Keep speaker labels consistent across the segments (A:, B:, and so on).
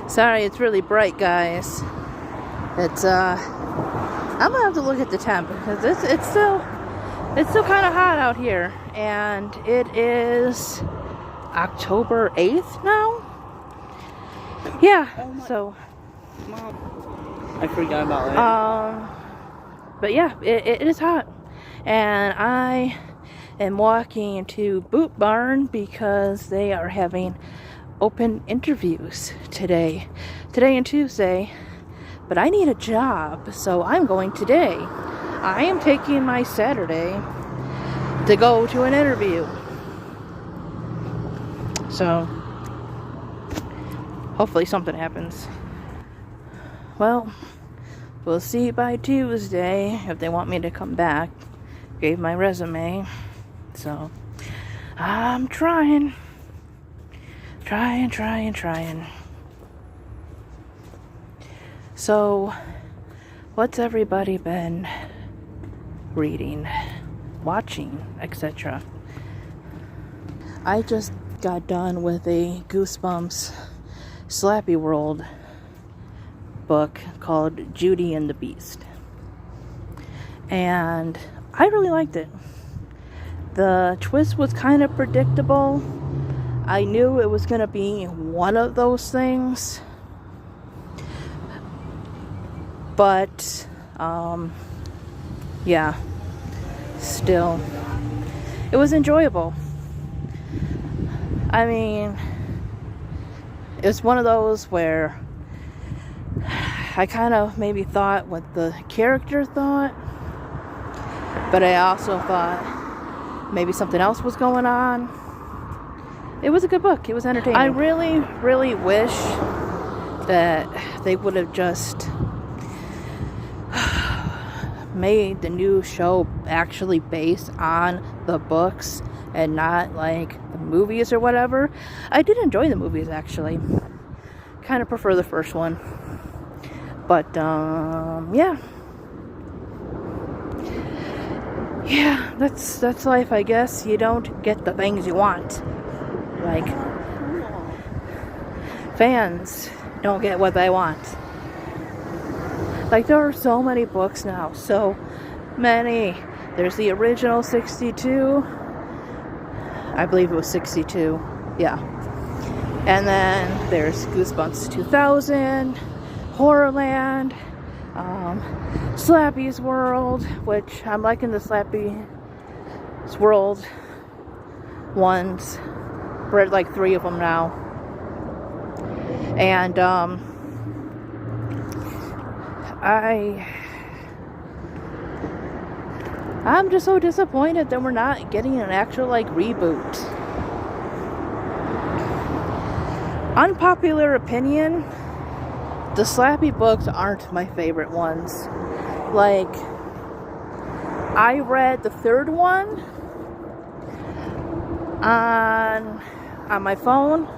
A: Sorry, it's really bright, guys. It's I'm gonna have to look at the temp because it's still kind of hot out here, and it is October 8th now. Yeah. So.
B: Mom, I forgot about it.
A: But yeah, it is hot, and I am walking to Boot Barn because they are having open interviews today and Tuesday. But I need a job, so I'm going today. I am taking my Saturday to go to an interview. So hopefully something happens. Well, we'll see by Tuesday if they want me to come back. Gave my resume. So I'm trying. So, what's everybody been reading, watching, etc.? I just got done with a Goosebumps Slappy World book called Judy and the Beast. And I really liked it. The twist was kind of predictable. I knew it was going to be one of those things. But, yeah, still, it was enjoyable. I mean, it was one of those where I kind of maybe thought what the character thought, but I also thought maybe something else was going on. It was a good book. It was entertaining. I really wish that they would have just made the new show actually based on the books and not like the movies or whatever. I did enjoy the movies, actually. Kind of prefer the first one. But yeah, that's life, I guess. You don't get the things you want. Like, fans don't get what they want. Like, there are so many books now. So many. There's the original 62. I believe it was 62. Yeah. And then there's Goosebumps 2000, Horrorland, Slappy's World, which I'm liking the Slappy's World ones. Read like 3 of them now. And I'm just so disappointed that we're not getting an actual like reboot. Unpopular opinion, the Slappy books aren't my favorite ones. Like, I read the 3rd one on my phone,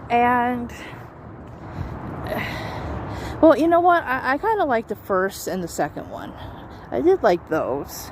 A: and well, you know what? I kind of like the 1st and the 2nd one. I did like those.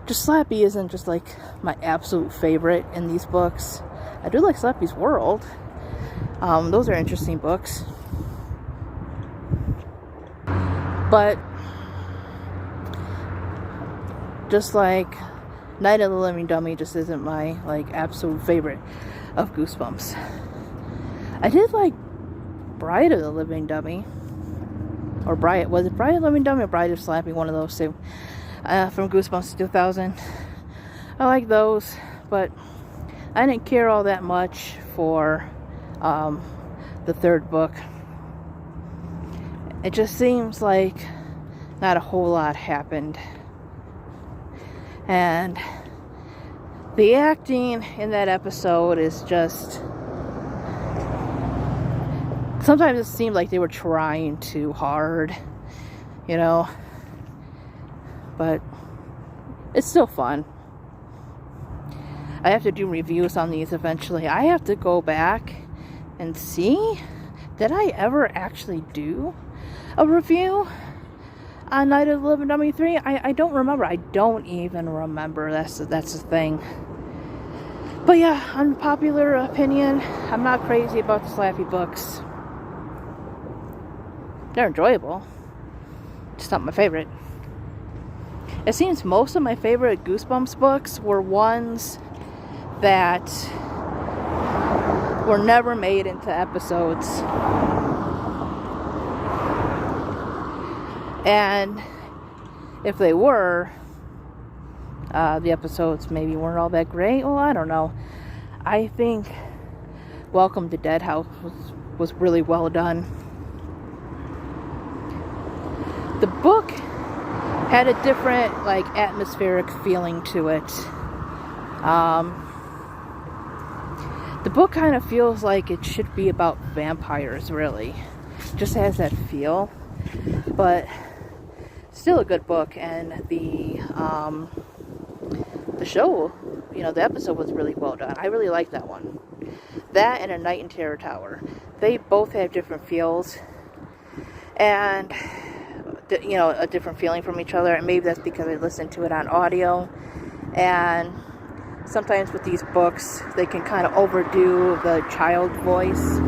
A: Just Slappy isn't just like my absolute favorite in these books. I do like Slappy's World. Those are interesting books. But just like Night of the Living Dummy just isn't my like absolute favorite of Goosebumps. I did like Bride of the Living Dummy, or was it Bride of the Living Dummy or Bride of Slappy? One of those two, from Goosebumps 2000. I like those, but I didn't care all that much for the 3rd book. It just seems like not a whole lot happened. And the acting in that episode is just... Sometimes it seemed like they were trying too hard, you know. But it's still fun. I have to do reviews on these eventually. I have to go back and see. Did I ever actually do a review on Night of the Living Dummy 3? I don't remember. I don't even remember. That's the thing. But yeah, unpopular opinion, I'm not crazy about the Slappy books. They're enjoyable. Just not my favorite. It seems most of my favorite Goosebumps books were ones that were never made into episodes. And if they were, the episodes maybe weren't all that great. Well, I don't know. I think Welcome to Dead House was really well done. The book had a different, like, atmospheric feeling to it. The book kind of feels like it should be about vampires, really. Just has that feel. But still a good book, and the show, the episode was really well done. I really liked that one. That and A Night in Terror Tower. They both have different feels. And a different feeling from each other, and maybe that's because I listened to it on audio. And sometimes with these books, they can kind of overdo the child voice,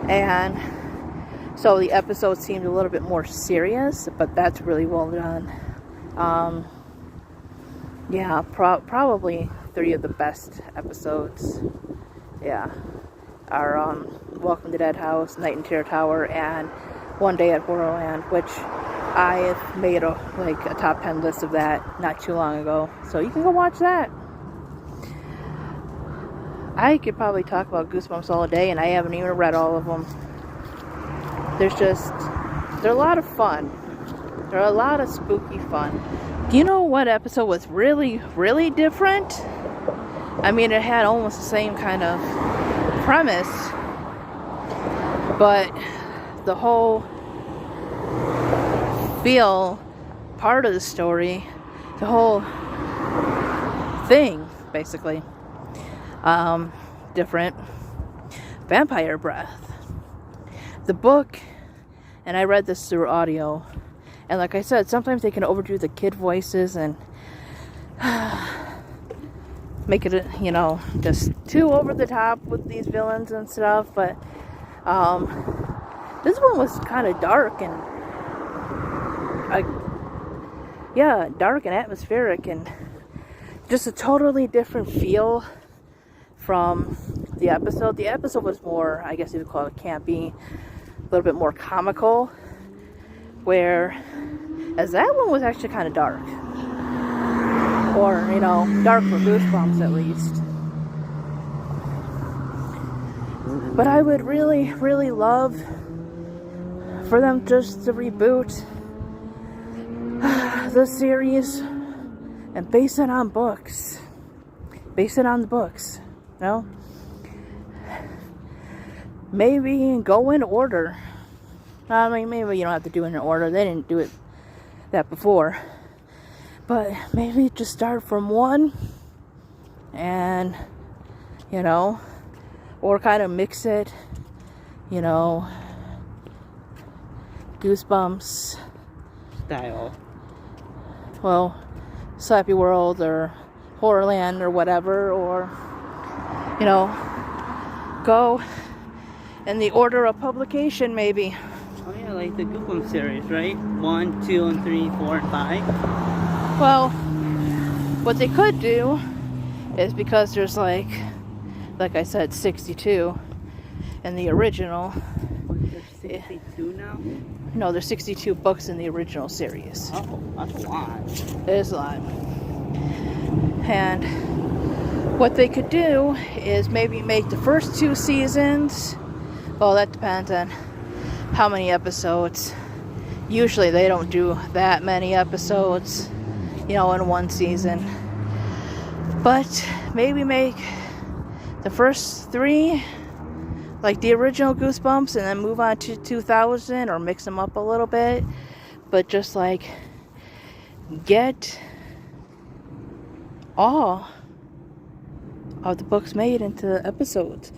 A: and so the episode seemed a little bit more serious, but that's really well done. Probably 3 of the best episodes, are Welcome to Dead House, Night in Terror Tower, and One Day at Horrorland, which I made a top 10 list of that not too long ago. So you can go watch that. I could probably talk about Goosebumps all day, and I haven't even read all of them. They're a lot of fun. They're a lot of spooky fun. Do you know what episode was really, really different? I mean, it had almost the same kind of premise, but the whole feel part of the story, the whole thing, basically, different. Vampire Breath. The book, and I read this through audio, and like I said, sometimes they can overdo the kid voices and make it, just too over the top with these villains and stuff, but this one was kind of dark and dark and atmospheric, and just a totally different feel from the episode. The episode was more, I guess you would call it campy, a little bit more comical, as that one was actually kind of dark. Or, dark for Goosebumps at least. But I would really, really love for them just to reboot the series and base it on books. Base it on the books. Maybe go in order. I mean, maybe you don't have to do it in order. They didn't do that before. But maybe just start from 1 and, or kind of mix it, Goosebumps
B: style.
A: Well, Slappy World or Horrorland or whatever, or, go in the order of publication, maybe.
B: Oh yeah, like the Goosebumps series, right? 1, 2, and 3, 4, and 5.
A: Well, what they could do is, because there's like I said, 62 in the original.
B: There's 62 now?
A: No, there's 62 books in the original series.
B: Oh, that's a lot.
A: It is a lot. And what they could do is maybe make the first 2 seasons, well, that depends on how many episodes. Usually they don't do that many episodes, in one season. But maybe make the first 3 like the original Goosebumps, and then move on to 2000, or mix them up a little bit. But just get all of the books made into episodes.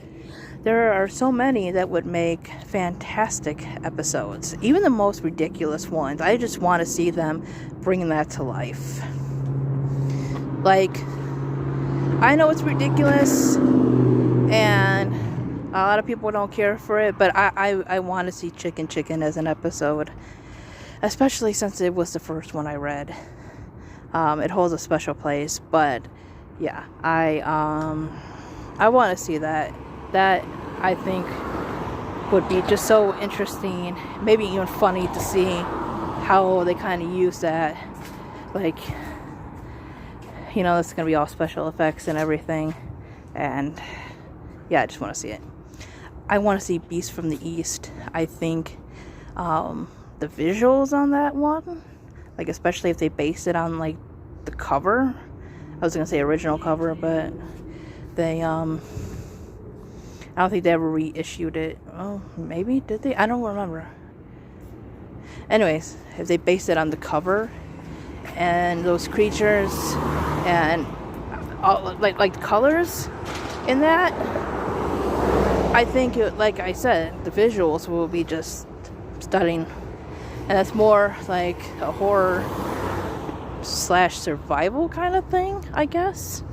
A: There are so many that would make fantastic episodes. Even the most ridiculous ones. I just want to see them bringing that to life. I know it's ridiculous, and a lot of people don't care for it, but I want to see Chicken as an episode, especially since it was the first one I read. It holds a special place, but yeah, I want to see that. That, I think, would be just so interesting, maybe even funny to see how they kind of use that. Like, you know, it's going to be all special effects and everything, and yeah, I just want to see it. I want to see Beast from the East. I think the visuals on that one, like especially if they base it on like the cover. I was gonna say original cover, but they I don't think they ever reissued it. Oh, maybe did they? I don't remember. Anyways, if they based it on the cover and those creatures and all, like the colors in that, I think, like I said, the visuals will be just stunning. And that's more like a horror / survival kind of thing, I guess.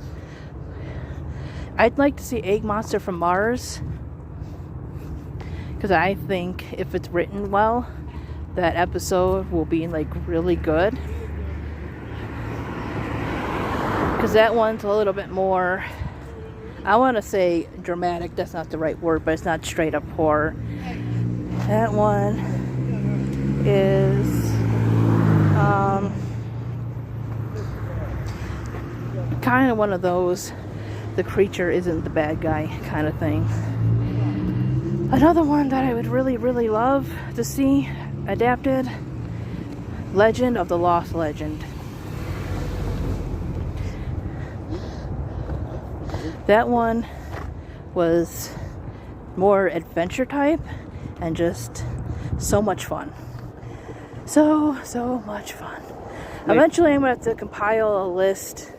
A: I'd like to see Egg Monster from Mars, because I think if it's written well, that episode will be like really good. Because that one's a little bit more, I want to say dramatic. That's not the right word, but it's not straight up horror. That one is kind of one of those, the creature isn't the bad guy kind of thing. Another one that I would really, really love to see adapted, Legend of the Lost Legend. That one was more adventure type and just so much fun. So much fun. Eventually I'm going to have to compile a list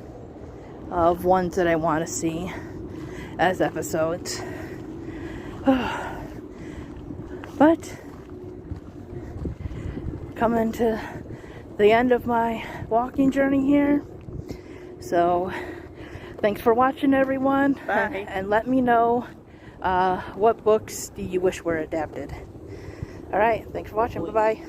A: of ones that I want to see as episodes. But coming to the end of my walking journey here. So thanks for watching, everyone.
B: Bye.
A: And let me know what books do you wish were adapted. Alright, thanks for watching. Bye-bye.